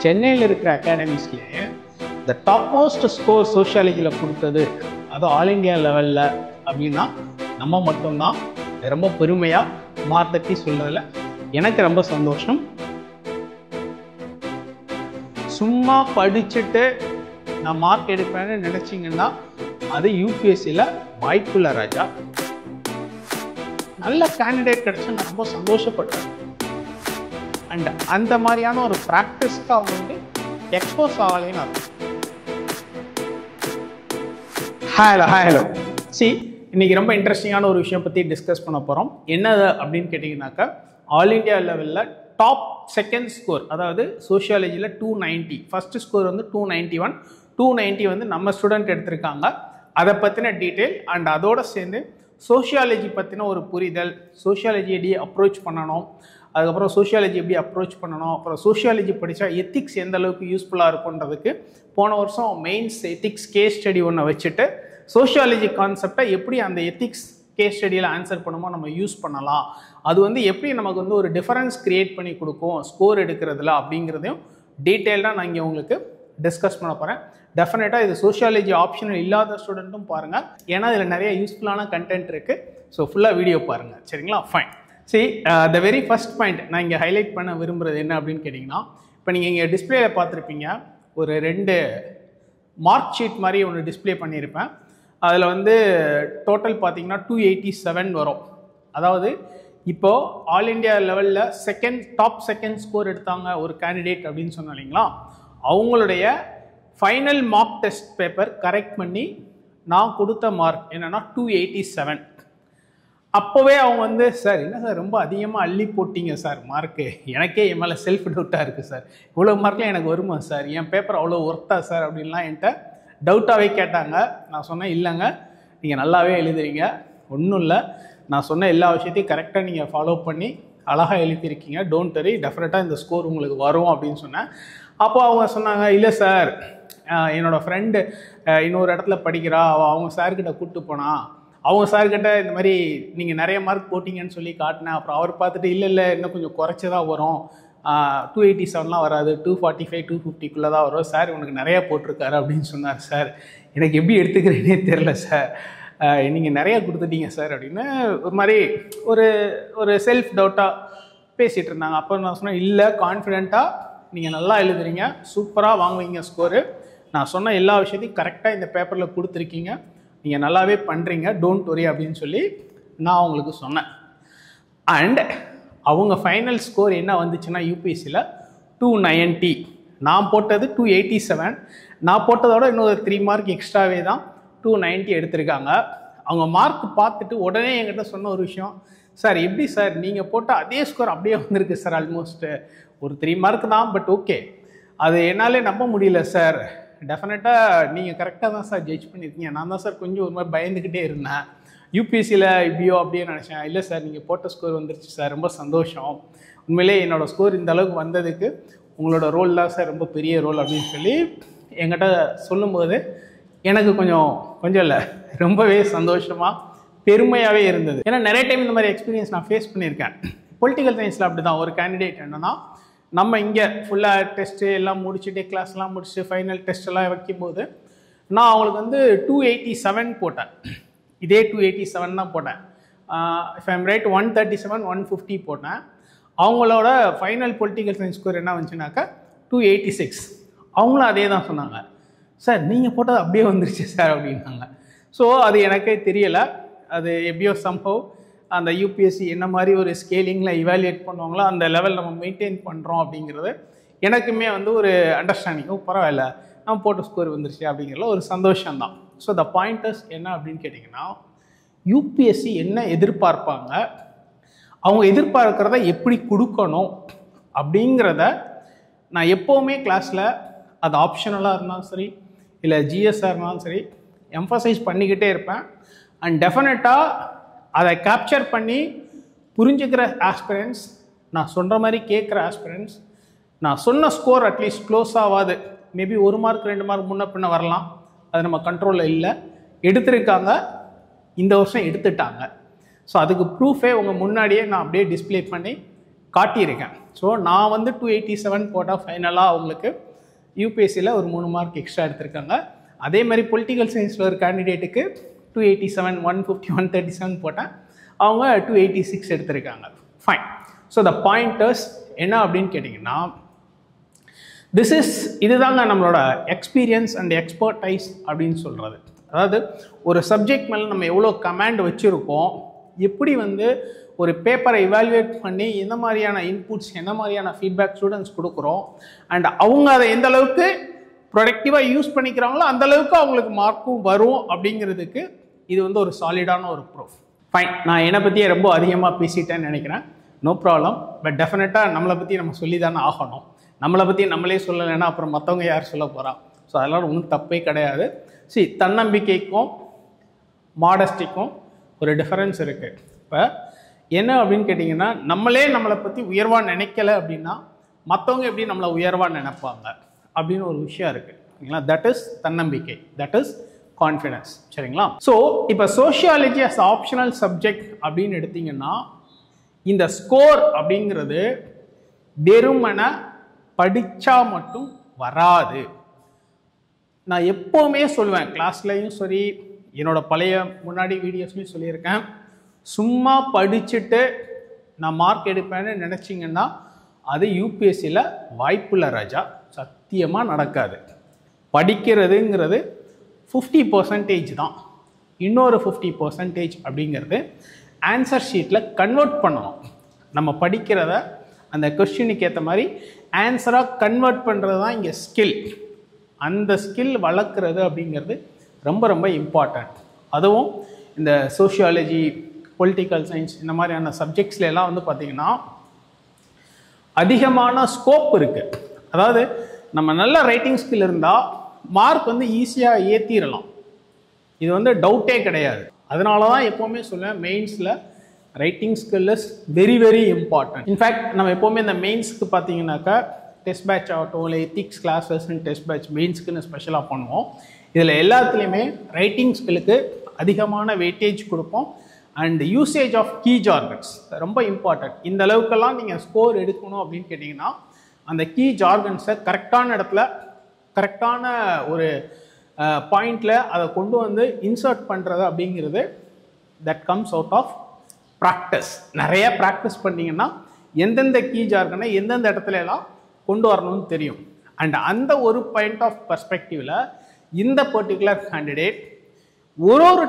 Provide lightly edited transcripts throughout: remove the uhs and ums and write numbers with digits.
சென்னையில் இருக்கிற அகாடமிஸ்லேயே இந்த டாப் மோஸ்ட் ஸ்கோர் சோஷியாலஜியில் கொடுத்தது அது ஆல் இண்டியா லெவலில் அப்படின்னா நம்ம மட்டும்தான். ரொம்ப பெருமையாக மார்த்தட்டி சொல்கிறதில்ல எனக்கு ரொம்ப சந்தோஷம். சும்மா படிச்சுட்டு நான் மார்க் எடுப்பேன்னு நினச்சிங்கன்னா அது யூபிஎஸ்சியில் வாய்ப்புள்ள ராஜா. நல்ல கேண்டிடேட் கிடச்சி நான் ரொம்ப சந்தோஷப்பட்டேன். அண்ட் அந்த மாதிரியான ஒரு ப்ராக்டிஸ்க்கு அவங்க வந்து எக்ஸ்போஸ் ஆகலைன்னு அர்த்தம். ஹலோ இன்னைக்கு ரொம்ப இன்ட்ரெஸ்டிங்கான ஒரு விஷயம் பற்றி டிஸ்கஸ் பண்ண போகிறோம். என்னது அப்படின்னு கேட்டிங்கனாக்கா, ஆல் இண்டியா லெவலில் டாப் செகண்ட் ஸ்கோர், அதாவது சோஷியாலஜியில் 290, ஃபஸ்ட்டு ஸ்கோர் வந்து 291, 290 வந்து நம்ம ஸ்டூடெண்ட் எடுத்திருக்காங்க. அதை பற்றின டீட்டெயில் அண்ட் அதோடு சேர்ந்து சோஷியாலஜி பற்றின ஒரு புரிதல், சோஷியாலஜி எப்படி அப்ரோச் பண்ணணும், அதுக்கப்புறம் சோஷியாலஜி எப்படி அப்ரோச் பண்ணணும், அப்புறம் சோஷியாலஜி படித்தா எத்திக்ஸ் எந்த அளவுக்கு யூஸ்ஃபுல்லாக இருக்குன்றதுக்கு போன வருஷம் மெயின்ஸ் எத்திக்ஸ் கேஸ் ஸ்டடி ஒன்று வச்சுட்டு சோஷியாலஜி கான்செப்டை எப்படி அந்த எத்திக்ஸ் கேஸ் ஸ்டடியில் ஆன்சர் பண்ணுமோ நம்ம யூஸ் பண்ணலாம், அது வந்து எப்படி நமக்கு வந்து ஒரு டிஃபரன்ஸ் க்ரியேட் பண்ணி கொடுக்கும் ஸ்கோர் எடுக்கிறதுல அப்படிங்கிறதையும் டீட்டெயில்டாக நான் இங்கே உங்களுக்கு டிஸ்கஸ் பண்ண போகிறேன். டெஃபினட்டாக இது சோஷியாலஜி ஆப்ஷனல் இல்லாத ஸ்டூடெண்ட்டும் பாருங்கள், ஏன்னா இதில் நிறைய யூஸ்ஃபுல்லான கண்டென்ட் இருக்குது. ஸோ ஃபுல்லாக வீடியோ பாருங்கள், சரிங்களா? Fine. The very first point நான் இங்கே ஹைலைட் பண்ண விரும்புகிறது என்ன அப்படின்னு கேட்டிங்கன்னா, இப்போ நீங்கள் இங்கே டிஸ்பிளேயில் பார்த்துருப்பீங்க, ஒரு 2 மார்க் ஷீட் மாதிரி ஒன்று டிஸ்பிளே பண்ணியிருப்பேன். அதில் வந்து டோட்டல் பார்த்தீங்கன்னா 287 வரும். அதாவது இப்போது ஆல் இண்டியா லெவலில் டாப் செகண்ட் ஸ்கோர் எடுத்தாங்க ஒரு கேண்டிடேட் அப்படின்னு சொன்னோம் இல்லைங்களா, அவங்களுடைய final mark test paper correct பண்ணி நான் கொடுத்த மார்க் என்னென்னா 287. அப்போவே அவங்க வந்து, சார் என்ன சார் ரொம்ப அதிகமாக அள்ளி போட்டிங்க சார் மார்க்கு, எனக்கே என் மேலே செல்ஃப் டவுட்டாக இருக்குது சார், இவ்வளோ மார்க்கில் எனக்கு வருமா சார், என் பேப்பர் அவ்வளோ ஒர்த்தா சார் அப்படின்லாம் என்கிட்ட டவுட்டாகவே கேட்டாங்க. நான் சொன்னேன், இல்லைங்க நீங்கள் நல்லாவே எழுதுறீங்க, ஒன்றும் இல்லை, நான் சொன்ன எல்லா விஷயத்தையும் கரெக்டாக நீங்கள் ஃபாலோ பண்ணி அழகாக எழுதியிருக்கீங்க, டோன்ட் வரி, டெஃபினட்டாக இந்த ஸ்கோர் உங்களுக்கு வரும் அப்படின்னு சொன்னேன். அப்போ அவங்க சொன்னாங்க, இல்லை சார் என்னோடய ஃப்ரெண்டு இன்னொரு இடத்துல படிக்கிறா, அவங்க சார்கிட்ட கூப்பிட்டு போனா, அவங்க சார்கிட்ட இந்த மாதிரி நீங்கள் நிறைய மார்க் போட்டிங்கன்னு சொல்லி காட்டினேன். அப்புறம் அவர் பார்த்துட்டு இல்லை இன்னும் கொஞ்சம் குறைச்சி தான் வரும், 287லாம் வராது, 245 250க்குள்ளே தான் வரும் சார், உனக்கு நிறையா போட்டிருக்காரு அப்படின்னு சொன்னார். சார் எனக்கு எப்படி எடுத்துக்கிறேனே தெரில சார், நீங்கள் நிறையா கொடுத்துட்டீங்க சார் அப்படின்னு ஒரு மாதிரி ஒரு செல்ஃப் டவுட்டாக பேசிகிட்டு இருந்தாங்க. அப்போ நான் சொன்னேன், இல்லை கான்ஃபிடெண்ட்டாக நீங்கள் நல்லா எழுதுறீங்க, சூப்பராக வாங்குவீங்க ஸ்கோரு, நான் சொன்ன எல்லா விஷயத்தையும் கரெக்டாக இந்த பேப்பரில் கொடுத்துருக்கீங்க, நீங்கள் நல்லாவே பண்ணுறீங்க, டோன்ட் வரி அப்படின்னு சொல்லி நான் அவங்களுக்கு சொன்னேன். அண்ட் அவங்க ஃபைனல் ஸ்கோர் என்ன வந்துச்சுன்னா யூபிஎஸ்சியில் 290, நான் போட்டது 287, நான் போட்டதோட இன்னொரு 3 மார்க் எக்ஸ்ட்ராவே தான் 290 எடுத்திருக்காங்க. அவங்க மார்க் பார்த்துட்டு உடனே என்கிட்ட சொன்ன ஒரு விஷயம், சார் எப்படி சார் நீங்கள் போட்ட அதே ஸ்கோர் அப்படியே வந்திருக்கு சார், ஆல்மோஸ்ட்டு ஒரு 3 மார்க் தான், பட் ஓகே அது என்னாலே நம்ப முடியல சார், டெஃபினட்டாக நீங்கள் கரெக்டாக தான் சார் ஜட்ஜ் பண்ணியிருக்கீங்க, நான் தான் சார் கொஞ்சம் ஒரு மாதிரி பயந்துக்கிட்டே இருந்தேன், யூபிஎஸ்சியில் இப்படியோ அப்படியே நினச்சேன், இல்லை சார் நீங்கள் போட்ட ஸ்கோர் வந்துருச்சு சார், ரொம்ப சந்தோஷம், உண்மையிலே என்னோடய ஸ்கோர் இந்த அளவுக்கு வந்ததுக்கு உங்களோட ரோல் தான் சார் ரொம்ப பெரிய ரோல் அப்படின்னு சொல்லி என்கிட்ட சொல்லும்போது எனக்கு கொஞ்சம் இல்லை ரொம்பவே சந்தோஷமாக பெருமையாகவே இருந்தது. ஏன்னா நிறைய டைம் இந்த மாதிரி எக்ஸ்பீரியன்ஸ் நான் ஃபேஸ் பண்ணியிருக்கேன். பொலிட்டிக்கல் சயின்ஸில் அப்படி தான், ஒரு கேண்டிடேட் என்னென்னா நம்ம இங்கே ஃபுல்லாக டெஸ்ட்டு எல்லாம் முடிச்சுட்டு கிளாஸ்லாம் முடிச்சுட்டு ஃபைனல் டெஸ்ட்டெல்லாம் வைக்கும்போது நான் அவங்களுக்கு வந்து 287 போட்டேன், இதே 287 தான் போட்டேன். இஃப் ஐம் ரைட் 137 150 போட்டேன். அவங்களோட ஃபைனல் பொலிட்டிக்கல் சயின்ஸ் ஸ்கோர் என்ன வந்துச்சுனாக்கா 286. அவங்களும் அதே தான் சொன்னாங்க, சார் நீங்கள் போட்டது அப்படியே வந்துருச்சு சார் அப்படின்னாங்க. ஸோ அது எனக்கே தெரியலை, அது எப்படியோ சம்பவ் அந்த யூபிஎஸ்சி என்ன மாதிரி ஒரு ஸ்கேலிங்கில் இவாலுவேட் பண்ணுவாங்களோ அந்த லெவல் நம்ம மெயின்டைன் பண்ணுறோம் அப்படிங்கிறது எனக்குமே வந்து ஒரு அண்டர்ஸ்டாண்டிங், பரவாயில்ல நம்ம போட்ட ஸ்கோர் வந்துருச்சு அப்படிங்கிறதுல ஒரு சந்தோஷம்தான். ஸோ த பாயிண்டர்ஸ் என்ன அப்படின்னு கேட்டிங்கன்னா, யூபிஎஸ்சி என்ன எதிர்பார்ப்பாங்க, அவங்க எதிர்பார்க்கிறத எப்படி கொடுக்கணும் அப்படிங்கிறத நான் எப்போவுமே கிளாஸில் அது ஆப்ஷனலாக இருந்தாலும் சரி இல்லை ஜிஎஸ்ஸாக இருந்தாலும் சரி எம்ஃபசைஸ் பண்ணிக்கிட்டே இருப்பேன். அண்ட் டெஃபினட்டாக அதை கேப்சர் பண்ணி புரிஞ்சுக்கிற ஆஸ்பிரன்ஸ், நான் சொல்கிற மாதிரி கேட்குற ஆஸ்பிரன்ஸ், நான் சொன்ன ஸ்கோர் அட்லீஸ்ட் க்ளோஸ் ஆகாது, மேபி 1 மார்க் 2 மார்க் முன்ன பின்ன வரலாம், அது நம்ம கண்ட்ரோலில் இல்லை, எடுத்திருக்காங்க, இந்த வருஷம் எடுத்துட்டாங்க. ஸோ அதுக்கு ப்ரூஃபே உங்கள் முன்னாடியே நான் அப்படியே டிஸ்பிளே பண்ணி காட்டியிருக்கேன். ஸோ நான் வந்து 287 போட்டால் ஃபைனலாக அவங்களுக்கு யூபிஎஸ்சியில் ஒரு 3 மார்க் எக்ஸ்ட்ரா எடுத்திருக்காங்க. அதே மாதிரி பொலிட்டிக்கல் சயின்ஸில் ஒரு கேண்டிடேட்டுக்கு 287, 150, 137 போட்டால் அவங்க 286 எடுத்திருக்காங்க. ஃபைன். ஸோ த பாயிண்டர்ஸ் என்ன அப்படின்னு கேட்டிங்கன்னா, இதுதாங்க நம்மளோட எக்ஸ்பீரியன்ஸ் அண்ட் எக்ஸ்பர்டைஸ் அப்படின்னு சொல்கிறது. அதாவது ஒரு சப்ஜெக்ட் மேலே நம்ம எவ்வளோ கமாண்ட் வச்சுருக்கோம், எப்படி வந்து ஒரு பேப்பரை இவாலுவேட் பண்ணி எந்த மாதிரியான இன்புட்ஸ், என்ன மாதிரியான ஃபீட்பேக் ஸ்டூடெண்ட்ஸ் கொடுக்குறோம், அண்ட் அவங்க அதை எந்த அளவுக்கு ப்ரொடக்டிவாக யூஸ் பண்ணிக்கிறாங்களோ அந்த அளவுக்கு அவங்களுக்கு மார்க்கும் வரும் அப்படிங்கிறதுக்கு இது வந்து ஒரு சாலிடான ஒரு ப்ரூஃப். ஃபைன். நான் என்னை பற்றியே ரொம்ப அதிகமாக பேசிட்டேன்னு நினைக்கிறேன். No problem. பட் டெஃபினட்டாக நம்மளை பற்றி நம்ம சொல்லி தானே ஆகணும். நம்மளை பற்றி நம்மளே சொல்லலைன்னா அப்புறம் மற்றவங்க யார் சொல்ல போகிறா? ஸோ அதெல்லாம் ஒன்றும் தப்பே கிடையாது. தன்னம்பிக்கைக்கும் மாடஸ்டிக்கும் ஒரு டிஃபரன்ஸ் இருக்குது. இப்போ என்ன அப்படின்னு கேட்டிங்கன்னா, நம்மளை பற்றி உயர்வாக நினைக்கல அப்படின்னா மற்றவங்க எப்படி நம்மளை உயர்வாக நினைப்பாங்க அப்படின்னு ஒரு விஷயம் இருக்குது. சரிங்களா? தட் இஸ் தன்னம்பிக்கை, தட் இஸ் கான்ஃபிடன்ஸ். சரிங்களா? ஸோ இப்போ சோஷியாலஜி அஸ் ஆப்ஷனல் சப்ஜெக்ட் அப்படின்னு எடுத்திங்கன்னா, இந்த ஸ்கோர் அப்படிங்கிறது வெறுமன படித்தா மட்டும் வராது. நான் எப்போவுமே சொல்லுவேன், கிளாஸ்லையும் சரி, என்னோட பழைய முன்னாடி வீடியோஸ்லையும் சொல்லியிருக்கேன், சும்மா படிச்சுட்டு நான் மார்க் எடுப்பேன்னு நினச்சிங்கன்னா அது யூபிஎஸ்சியில் வாய்ப்புள்ள ராஜா, சத்தியமாக நடக்காது. படிக்கிறதுங்கிறது 50% தான். இன்னொரு 50% அப்படிங்கிறது ஆன்சர் ஷீட்டில் கன்வெர்ட் பண்ணணும். நம்ம படிக்கிறத அந்த கொஸ்டினுக்கு ஏற்ற மாதிரி ஆன்சராக கன்வெர்ட் பண்ணுறது தான் இங்கே ஸ்கில். அந்த ஸ்கில் வளர்க்குறது அப்படிங்கிறது ரொம்ப ரொம்ப இம்பார்ட்டண்ட். அதுவும் இந்த சோஷியாலஜி, பொலிட்டிக்கல் சயின்ஸ் இந்த மாதிரியான சப்ஜெக்ட்ஸ்ல எல்லாம் வந்து பார்த்திங்கன்னா அதிகமான ஸ்கோப் இருக்குது. அதாவது நம்ம நல்ல ரைட்டிங் ஸ்கில் இருந்தால் மார்க் வந்து ஈஸியாக ஏற்றிடலாம். இது வந்து டவுட்டே கிடையாது. அதனால தான் எப்போவுமே சொல்லுவேன், மெயின்ஸில் writing skill is very very important. In fact நம்ம எப்போவுமே இந்த மெயின்ஸ்க்கு பார்த்தீங்கன்னாக்கா டெஸ்ட் பேட்ச் ஆகட்டும், இல்லை எத்திக்ஸ் கிளாஸஸ்ன்னு டெஸ்ட் பேட்ச் மெயின்ஸ்க்குன்னு ஸ்பெஷலாக பண்ணுவோம். இதில் எல்லாத்துலேயுமே ரைட்டிங் ஸ்கில்லுக்கு அதிகமான வெயிட்டேஜ் கொடுப்போம். And usage of key jargons ரொம்ப இம்பார்ட்டன்ட். இந்த அளவுக்கெல்லாம் நீங்கள் ஸ்கோர் எடுக்கணும் அப்படின்னு கேட்டிங்கன்னா அந்த கீ ஜார்கன்ஸை கரெக்டான இடத்துல, கரெக்டான ஒரு பாயிண்டில் அதை கொண்டு வந்து இன்சர்ட் பண்ணுறது அப்படிங்கிறது that comes out of practice. நிறைய ப்ராக்டிஸ் பண்ணிங்கன்னா எந்தெந்த கீ ஜார்கனை எந்தெந்த இடத்துல எல்லாம் கொண்டு வரணும்னு தெரியும். அண்ட் அந்த ஒரு பாயிண்ட் ஆஃப் பர்ஸ்பெக்டிவில் இந்த பர்டிகுலர் கேண்டிடேட் ஒரு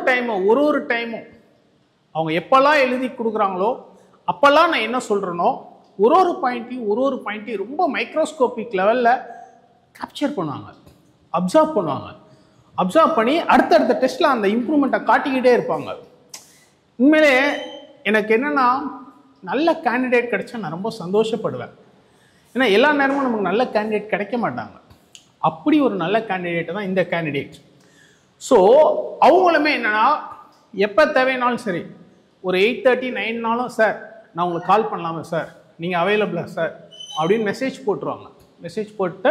டைமும் அவங்க எப்போல்லாம் எழுதி கொடுக்குறாங்களோ அப்போல்லாம் நான் என்ன சொல்கிறேனோ ஒரு பாயிண்ட்டையும் ரொம்ப மைக்ரோஸ்கோபிக் லெவலில் கேப்சர் பண்ணுவாங்க, அப்சர்வ் பண்ணி அடுத்தடுத்த டெஸ்ட்டில் அந்த இம்ப்ரூவ்மெண்ட்டை காட்டிக்கிட்டே இருப்பாங்க. உண்மையிலே எனக்கு என்னென்னா, நல்ல கேண்டிடேட் கிடைச்சா நான் ரொம்ப சந்தோஷப்படுவேன். ஏன்னா எல்லா நேரமும் நமக்கு நல்ல கேண்டிடேட் கிடைக்க மாட்டாங்க. அப்படி ஒரு நல்ல கேண்டிடேட் தான் இந்த கேண்டிடேட். ஸோ அவங்களுமே என்னென்னா, எப்போ தேவைனாலும் சரி, ஒரு 8:30, 9 சார் நான் உங்களுக்கு கால் பண்ணலாமா சார், நீங்கள் அவைலபிளா சார் அப்படின்னு மெசேஜ் போட்டுருவாங்க. மெசேஜ் போட்டு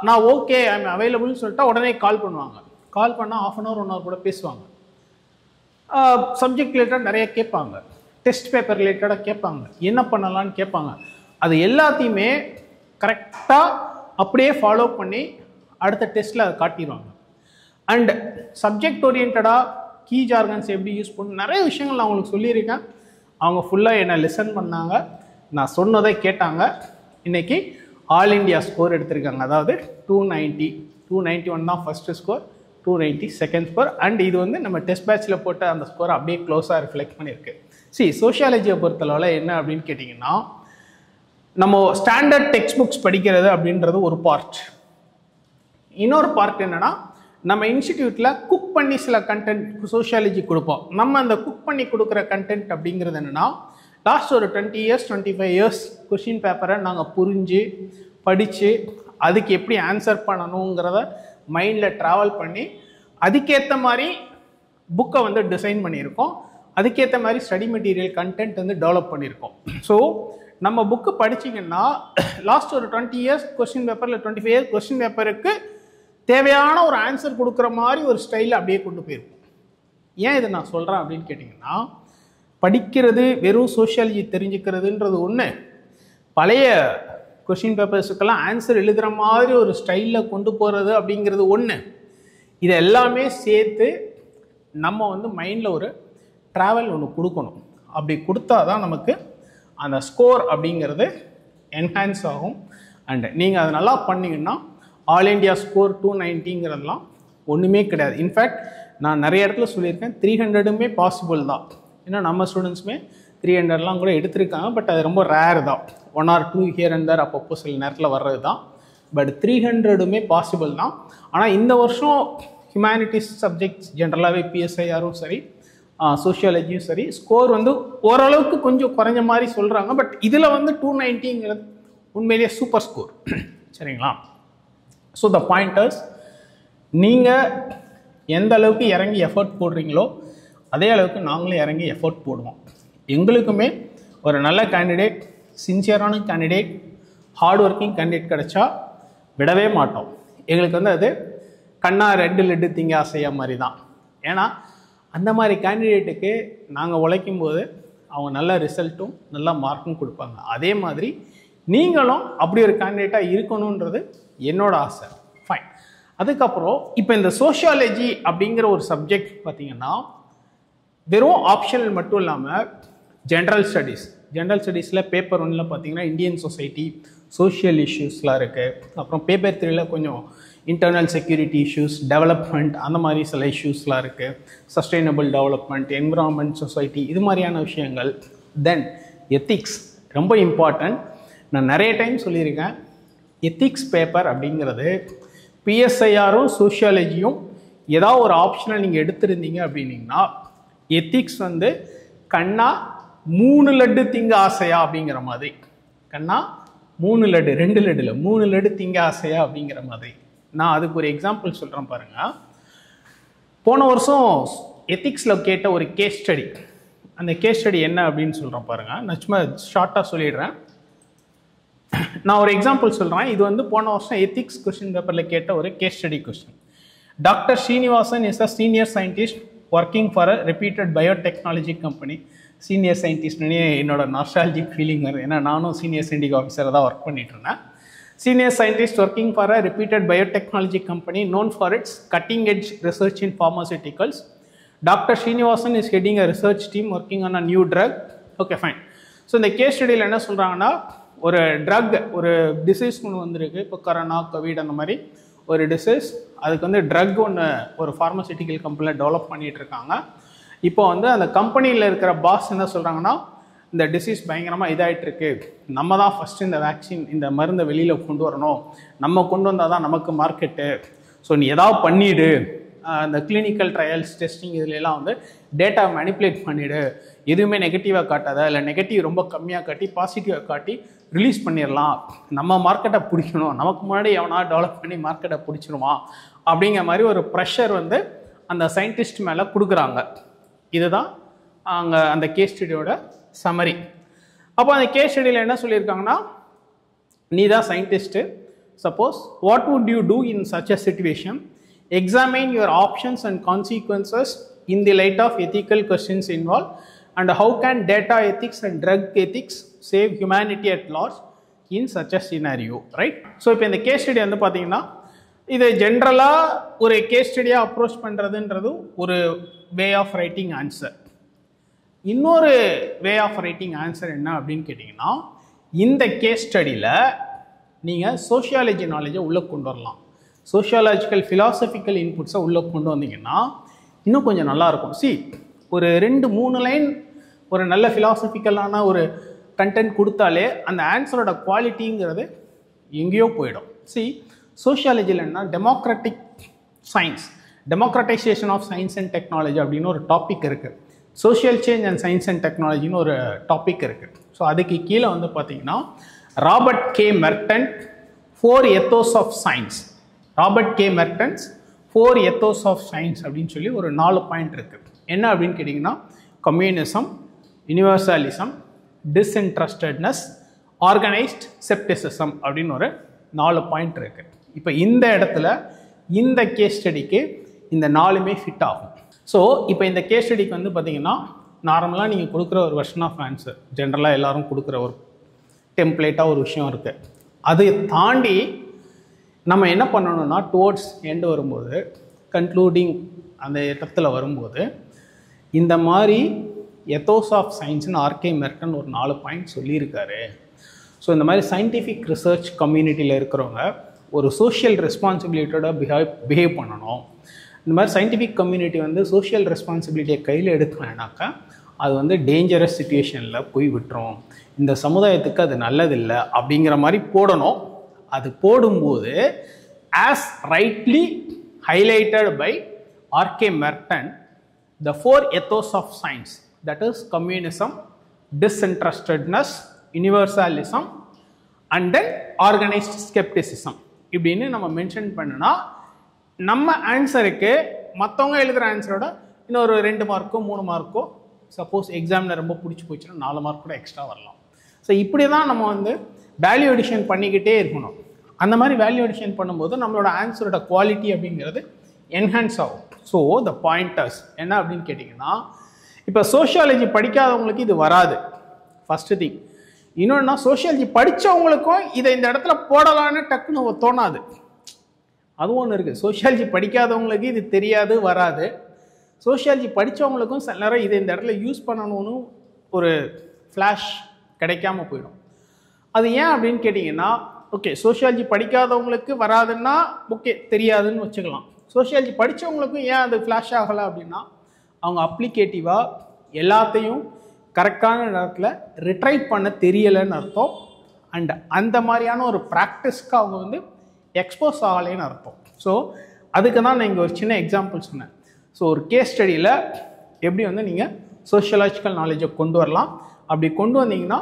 நான் ஓகே ஐ எம் அவைலபிள்னு சொல்லிட்டா உடனே கால் பண்ணுவாங்க. கால் பண்ணால் 1/2 hour 1 hour கூட பேசுவாங்க. சப்ஜெக்ட் ரிலேட்டடாக நிறைய கேட்பாங்க, டெஸ்ட் பேப்பர் ரிலேட்டடாக கேட்பாங்க, என்ன பண்ணலான்னு கேட்பாங்க. அது எல்லாத்தையுமே கரெக்டாக அப்படியே ஃபாலோ பண்ணி அடுத்த டெஸ்ட்டில் அதை காட்டிடுவாங்க. அண்ட் சப்ஜெக்ட் ஓரியன்டாக கீ ஜார்கன்ஸ் எப்படி யூஸ் பண்ணணும் நிறைய விஷயங்கள் நான் அவங்களுக்கு சொல்லியிருக்கேன். அவங்க ஃபுல்லாக என்னை லிசன் பண்ணாங்க, நான் சொன்னதை கேட்டாங்க. இன்றைக்கி ஆல் இண்டியா ஸ்கோர் எடுத்திருக்காங்க. அதாவது 291 தான் first score, 290 second score. And இது வந்து நம்ம டெஸ்ட் பேட்சில் போட்ட அந்த ஸ்கோரை அப்படியே க்ளோஸாக ரிஃப்ளெக்ட் பண்ணியிருக்கு. சோஷியாலஜியை பொறுத்தளவில் என்ன அப்படின்னு கேட்டிங்கன்னா, நம்ம ஸ்டாண்டர்ட் டெக்ஸ்ட் புக்ஸ் படிக்கிறது அப்படின்றது ஒரு பார்ட். இன்னொரு பார்ட் என்னென்னா, நம்ம இன்ஸ்டிடியூட்டில் குக் பண்ணி சில கண்டென்ட் சோஷியாலஜி கொடுப்போம். நம்ம அந்த குக் பண்ணி கொடுக்குற கண்டென்ட் அப்படிங்கிறது என்னென்னா, லாஸ்ட் ஒரு 20 years 25 years கொஷின் பேப்பரை நாங்கள் புரிஞ்சு படித்து அதுக்கு எப்படி ஆன்சர் பண்ணணுங்கிறத மைண்டில் ட்ராவல் பண்ணி அதுக்கேற்ற மாதிரி புக்கை வந்து டிசைன் பண்ணியிருக்கோம். அதுக்கேற்ற மாதிரி ஸ்டடி மெட்டீரியல் கண்டென்ட் வந்து டெவலப் பண்ணியிருக்கோம். ஸோ நம்ம புக்கு படிச்சிங்கன்னா லாஸ்ட் ஒரு 20 years கொஸ்டின் பேப்பரில் 25 years கொஸ்டின் பேப்பருக்கு தேவையான ஒரு ஆன்சர் கொடுக்குற மாதிரி ஒரு ஸ்டைலில் அப்படியே கொண்டு போயிருக்கும். ஏன் இதை நான் சொல்கிறேன் அப்படின்னு கேட்டிங்கன்னா, படிக்கிறது வெறும் சோஷியாலஜி தெரிஞ்சுக்கிறதுன்றது ஒன்று, பழைய கொஷின் பேப்பர்ஸுக்கெல்லாம் ஆன்சர் எழுதுகிற மாதிரி ஒரு ஸ்டைலில் கொண்டு போகிறது அப்படிங்கிறது ஒன்று. இது எல்லாமே சேர்த்து நம்ம வந்து மைண்டில் ஒரு ட்ராவல் ஒன்று கொடுக்கணும். அப்படி கொடுத்தா தான் நமக்கு அந்த ஸ்கோர் அப்படிங்கிறது என்ஹான்ஸ் ஆகும். அண்டு நீங்கள் அதை நல்லா பண்ணிங்கன்னா ஆல் இண்டியா ஸ்கோர் 290ங்கிறதுலாம் ஒன்றுமே கிடையாது. இன்ஃபேக்ட் நான் நிறைய இடத்துல சொல்லியிருக்கேன் 300மே பாசிபிள் தான். ஏன்னா நம்ம ஸ்டூடெண்ட்ஸுமே 300லாம் கூட எடுத்திருக்காங்க. பட் அது ரொம்ப ரேர் தான், 1 or 2 ஹியர் அண்ட் தேர் அப்பப்போ சில நேரத்தில் வர்றது தான். பட் 300மே பாசிபிள் தான். ஆனால் இந்த வருஷம் ஹியூமனிட்டிஸ் சப்ஜெக்ட்ஸ் ஜென்ரலாகவே பிஎஸ்ஐஆரும் சரி சோஷியாலஜியும் சரி ஸ்கோர் வந்து ஓரளவுக்கு கொஞ்சம் குறைஞ்ச மாதிரி சொல்கிறாங்க. பட் இதில் வந்து 290ங்கிறது உண்மையிலேயே சூப்பர் ஸ்கோர். சரிங்களா? ஸோ த பாயிண்டர்ஸ், நீங்கள் எந்த அளவுக்கு இறங்கி எஃபர்ட் போடுறீங்களோ அதே அளவுக்கு நாங்களும் இறங்கி எஃபர்ட் போடுவோம். எங்களுக்குமே ஒரு நல்ல கேண்டிடேட், சின்சியரான கேண்டிடேட், ஹார்ட் ஒர்க்கிங் கேண்டிடேட் கிடைச்சா விடவே மாட்டோம். எங்களுக்கு வந்து அது கண்ணா 2 லட்டு திங்க ஆசையா மாதிரி தான். ஏன்னா அந்த மாதிரி கேண்டிடேட்டுக்கு நாங்கள் உழைக்கும் போது அவங்க நல்ல ரிசல்ட்டும் நல்ல மார்க்கும் கொடுப்பாங்க. அதே மாதிரி நீங்களும் அப்படி ஒரு கேண்டிடேட்டாக இருக்கணுன்றது என்னோட ஆசை. ஃபைன். அதுக்கப்புறம் இப்போ இந்த சோஷியாலஜி அப்படிங்கிற ஒரு சப்ஜெக்ட் பார்த்தீங்கன்னா வெறும் ஆப்ஷனல் மட்டும் இல்லாமல் ஜென்ரல் ஸ்டடீஸில் பேப்பர் 1ல் பார்த்தீங்கன்னா இந்தியன் சொசைட்டி, சோஷியல் இஷ்யூஸ்லாம் இருக்குது. அப்புறம் பேப்பர் 3ல் கொஞ்சம் இன்டர்னல் செக்யூரிட்டி இஷ்யூஸ், டெவலப்மெண்ட், அந்த மாதிரி சில இஷ்யூஸ்லாம் இருக்குது. சஸ்டைனபிள் டெவலப்மெண்ட், என்விரான்மெண்ட், சொசைட்டி, இது மாதிரியான விஷயங்கள். தென் எத்திக்ஸ் ரொம்ப இம்பார்ட்டன்ட். நான் நிறைய டைம் சொல்லியிருக்கேன், எத்திக்ஸ் பேப்பர் அப்படிங்கிறது பிஎஸ்ஐஆரும் சோஷியாலஜியும் ஏதாவது ஒரு ஆப்ஷனல் நீங்கள் எடுத்திருந்தீங்க அப்படின்னீங்கன்னா எத்திக்ஸ் வந்து கண்ணா 3 லட்டு திங்க ஆசையா அப்படிங்கிற மாதிரி. கண்ணா 3 லட்டு, 2 லட்டு இல்லை, 3 லட்டு திங்க ஆசையா அப்படிங்கிற மாதிரி. நான் அதுக்கு ஒரு எக்ஸாம்பிள் சொல்கிறேன் பாருங்கள். போன வருஷம் எத்திக்ஸில் கேட்ட ஒரு கேஸ் ஸ்டடி, அந்த கேஸ் ஸ்டடி என்ன அப்படின்னு சொல்கிறேன் பாருங்கள். நான் சும்மா ஷார்ட்டாக சொல்லிடுறேன். நான் ஒரு எக்ஸாம்பிள் சொல்கிறேன். இது வந்து போன வருஷம் எத்திக்ஸ் கொஸ்டின் பேப்பரில் கேட்ட ஒரு case study question. Doctor Srinivasan is a senior scientist working for a reputed biotechnology company. Senior சயின்டிஸ்ட்னே என்னோட நாஸ்டாலஜிக் ஃபீலிங் வருது. ஏன்னா நானும் சீனியர் சயின்டிஃபிக் ஆஃபீஸராக தான் ஒர்க் பண்ணிட்டு இருந்தேன். Senior scientist working for a reputed biotechnology company known for its cutting-edge research in pharmaceuticals. Dr. Srinivasan is heading a research team working on a new drug. Okay, fine. So இந்த case ஸ்டடியில் என்ன சொல்கிறாங்கன்னா, ஒரு drug, ஒரு disease ஒன்று வந்திருக்கு. இப்போ corona, Covid அந்த மாதிரி ஒரு டிசீஸ். அதுக்கு வந்து ட்ரக் ஒன்று ஒரு ஃபார்மசூட்டிக்கல் கம்பெனியில் டெவலப் பண்ணிகிட்டு இருக்காங்க. இப்போ வந்து அந்த கம்பெனியில் இருக்கிற பாஸ் என்ன சொல்கிறாங்கன்னா, இந்த டிசீஸ் பயங்கரமாக இதாகிட்டுருக்கு, நம்ம தான் ஃபஸ்ட்டு இந்த வேக்சின், இந்த மருந்தை வெளியில் கொண்டு வரணும், நம்ம கொண்டு வந்தால் தான் நமக்கு மார்க்கெட்டு. ஸோ நீ ஏதாவது பண்ணிவிடு, அந்த கிளினிக்கல் ட்ரையல்ஸ், டெஸ்டிங் இதுலலாம் வந்து டேட்டா மேனிப்புலேட் பண்ணிவிடு, எதுவுமே நெகட்டிவாக காட்டாத, இல்லை நெகட்டிவ் ரொம்ப கம்மியாக காட்டி பாசிட்டிவாக காட்டி ரிலீஸ் பண்ணிடலாம், நம்ம மார்க்கெட்டை பிடிக்கணும், நமக்கு முன்னாடி எவனா டெவலப் பண்ணி மார்க்கெட்டை பிடிச்சிருவான் அப்படிங்கிற மாதிரி ஒரு ப்ரெஷர் வந்து அந்த சயின்டிஸ்ட் மேலே கொடுக்குறாங்க. இதுதான் அங்கே அந்த கேஸ் ஸ்டடியோட சம்மரி. அப்போ அந்த கேஸ் ஸ்டடியில் என்ன சொல்லியிருக்காங்கன்னா, நீ தான் scientist, suppose what would you do in such a situation, examine your options and consequences in the light of ethical questions involve and how can data ethics and drug ethics save humanity at large in such a scenario, right? So இப்போ இந்த case study வந்து பார்த்தீங்கன்னா, இது ஜென்ரலாக ஒரு case ஸ்டடியாக approach பண்ணுறதுன்றது ஒரு way of writing answer. இன்னொரு வே ஆஃப் ரைட்டிங் ஆன்சர் என்ன அப்படின்னு கேட்டிங்கன்னா, இந்த கேஸ் ஸ்டடியில் நீங்கள் சோஷியாலஜி நாலேஜை உள்ளே கொண்டு வரலாம், சோஷியாலஜிக்கல் ஃபிலாசபிக்கல் இன்புட்ஸை உள்ளே கொண்டு வந்தீங்கன்னா இன்னும் கொஞ்சம் நல்லாயிருக்கும். ஒரு 2-3 லைன் ஒரு நல்ல ஃபிலாசபிக்கலான ஒரு கண்டென்ட் கொடுத்தாலே அந்த ஆன்சரோட குவாலிட்டிங்கிறது எங்கேயோ போயிடும். சோஷியாலஜியில் என்ன, democratic science, democratisation of science and technology அப்படின்னு ஒரு டாபிக் இருக்குது. Social change and science and டெக்னாலஜின்னு ஒரு டாபிக் இருக்குது. ஸோ அதுக்கு கீழே வந்து பார்த்தீங்கன்னா Robert K Merton's 4 ethos of science, Robert K Merton's 4 ethos of science அப்படின்னு சொல்லி ஒரு 4 பாயிண்ட் இருக்குது. என்ன அப்படின்னு கேட்டிங்கன்னா, communism, universalism, disinterestedness, organised scepticism அப்படின்னு ஒரு 4 பாயிண்ட் இருக்குது. இப்போ இந்த இடத்துல இந்த கேஸ் ஸ்டடிக்கு இந்த 4மே ஃபிட் ஆகும். ஸோ இப்போ இந்த கேஸ் ஸ்டடிக்கு வந்து பார்த்தீங்கன்னா நார்மலாக நீங்கள் கொடுக்குற ஒரு வெர்ஷன் ஆஃப் ஆன்சர், ஜென்ரலாக எல்லோரும் கொடுக்குற ஒரு டெம்ப்ளேட்டாக ஒரு விஷயம் இருக்குது. அதை தாண்டி நம்ம என்ன பண்ணணும்னா டுவோர்ட்ஸ் எண்டு வரும்போது, கன்க்ளூடிங் அந்த இடத்துல வரும்போது, இந்த மாதிரி எத்தோஸ் ஆஃப் சயின்ஸ்னு ஆர்கே மெர்டன் ஒரு 4 பாயிண்ட் சொல்லியிருக்காரு. ஸோ இந்த மாதிரி சயின்டிஃபிக் ரிசர்ச் கம்யூனிட்டியில் இருக்கிறவங்க ஒரு சோஷியல் ரெஸ்பான்சிபிலிட்டியோட பிஹேவ் பண்ணணும். இந்த மாதிரி சயின்டிஃபிக் கம்யூனிட்டி வந்து சோஷியல் ரெஸ்பான்சிபிலிட்டியை கையில் எடுக்கலைனாக்கா அது வந்து டேஞ்சரஸ் சுச்சுவேஷனில் போய் விட்டுரும், இந்த சமுதாயத்துக்கு அது நல்லதில்லை அப்படிங்கிற மாதிரி போடணும். அது போடும்போது as rightly highlighted by R K Merton, the 4 ethos of science, that is communism, disinterestedness, universalism and then organized skepticism இப்படின்னு நம்ம மென்ஷன் பண்ணுனா நம்ம ஆன்சருக்கு மற்றவங்க எழுதுகிற ஆன்சரோட இன்னொரு 2 மார்க்கோ 3 மார்க்கோ சப்போஸ் எக்ஸாமில் ரொம்ப பிடிச்சி போச்சுன்னா 4 மார்க் கூட எக்ஸ்ட்ரா வரலாம். ஸோ இப்படி தான் நம்ம வந்து வேல்யூ எடிஷன் பண்ணிக்கிட்டே இருக்கணும். அந்த மாதிரி வேல்யூ எடிஷன் பண்ணும்போது நம்மளோட ஆன்சரோட குவாலிட்டி அப்படிங்கிறது என்ஹான்ஸ் ஆகும். ஸோ த பாயிண்டர்ஸ் என்ன அப்படின்னு கேட்டிங்கன்னா, இப்போ சோஷியாலஜி படிக்காதவங்களுக்கு இது வராது, ஃபஸ்ட்டு திங். இன்னொன்னா சோஷியாலஜி படித்தவங்களுக்கும் இதை இந்த இடத்துல போடலான்னு டக்குன்னு தோணாது, அதுவும் ஒன்று இருக்குது. சோஷியாலஜி படிக்காதவங்களுக்கு இது தெரியாது, வராது. சோஷியாலஜி படித்தவங்களுக்கும் சில நேரம் இதை இந்த இடத்துல யூஸ் பண்ணணும்னு ஒரு ஃப்ளாஷ் கிடைக்காம போயிடும். அது ஏன் அப்படின்னு கேட்டிங்கன்னா, ஓகே சோஷியாலஜி படிக்காதவங்களுக்கு வராதுன்னா ஓகே தெரியாதுன்னு வச்சுக்கலாம். சோஷியாலஜி படித்தவங்களுக்கும் ஏன் அது ஃப்ளாஷ் ஆகலை அப்படின்னா, அவங்க அப்ளிகேட்டிவாக எல்லாத்தையும் கரெக்டான நேரத்தில் ரிட்ரைவ் பண்ண தெரியலைன்னு அர்த்தம். அண்ட் அந்த மாதிரியான ஒரு ப்ராக்டிஸ்க்கு அவங்க வந்து எக்ஸ்போஸ் ஆகலைன்னு அர்த்தம். ஸோ அதுக்கு தான் நான் இங்கே ஒரு சின்ன எக்ஸாம்பிள் சொன்னேன். ஸோ ஒரு கேஸ் ஸ்டடியில் எப்படி வந்து நீங்கள் சோஷியலாஜிக்கல் நாலேஜை கொண்டு வரலாம், அப்படி கொண்டு வந்தீங்கன்னா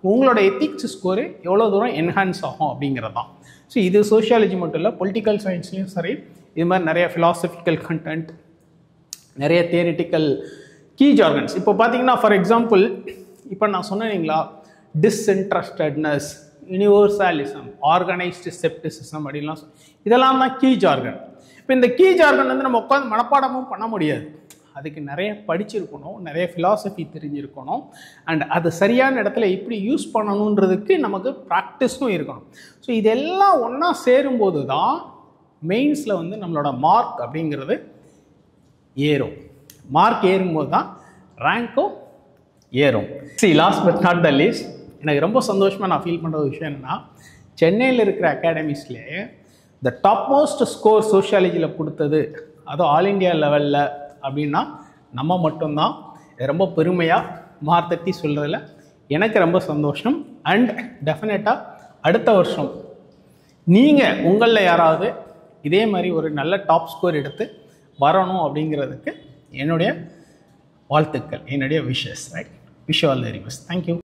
உங்களோட எத்திக்ஸ் ஸ்கோரு எவ்வளோ தூரம் என்ஹான்ஸ் ஆகும் அப்படிங்கிறது தான். ஸோ இது சோஷியாலஜி மட்டும் இல்லை, பொலிட்டிக்கல் சயின்ஸ்லேயும் சரி, இது மாதிரி நிறைய ஃபிலாசபிக்கல் கண்டென்ட், நிறைய தியரிட்டிக்கல் கீ ஜார்கன்ஸ். இப்போ பார்த்தீங்கன்னா ஃபார் எக்ஸாம்பிள் இப்போ நான் சொன்னீங்களா டிஸ்இன்ட்ரெஸ்டட்னஸ், யூனிவர்சாலிசம், ஆர்கனைஸ்டு ஸ்கெப்டிசிசம் அப்படின்லாம் இதெல்லாம் தான் கீ ஜார்கன். இப்போ இந்த கீ ஜார்கன் வந்து நம்ம உட்காந்து மனப்பாடமும் பண்ண முடியாது, அதுக்கு நிறைய படிச்சிருக்கணும், நிறைய ஃபிலாசபி தெரிஞ்சிருக்கணும், அண்ட் அது சரியான இடத்துல எப்படி யூஸ் பண்ணணுன்றதுக்கு நமக்கு ப்ராக்டிஸும் இருக்கணும். ஸோ இதெல்லாம் ஒன்றா சேரும்போது தான் மெயின்ஸில் வந்து நம்மளோட மார்க் அப்படிங்கிறது ஏறும். மார்க் ஏறும்போது தான் ரேங்க்கும் ஏறும். Last but not the least, எனக்கு ரொம்ப சந்தோஷமாக நான் ஃபீல் பண்ணுற ஒரு விஷயம் என்னென்னா, சென்னையில் இருக்கிற அகாடமிஸ்லேயே த டாப் மோஸ்ட் ஸ்கோர் சோஷியாலஜியில் கொடுத்தது அதுவும் ஆல் இண்டியா லெவலில் அப்படின்னா நம்ம மட்டும்தான். ரொம்ப பெருமையாக மார்த்தட்டி சொல்கிறதுல எனக்கு ரொம்ப சந்தோஷம். அண்ட் டெஃபினட்டாக அடுத்த வருஷம் நீங்கள் உங்களில் யாராவது இதே மாதிரி ஒரு நல்ல டாப் ஸ்கோர் எடுத்து வரணும் அப்படிங்கிறதுக்கு என்னுடைய வாழ்த்துக்கள், என்னுடைய wishes. Right, wish all the very best. Thank you.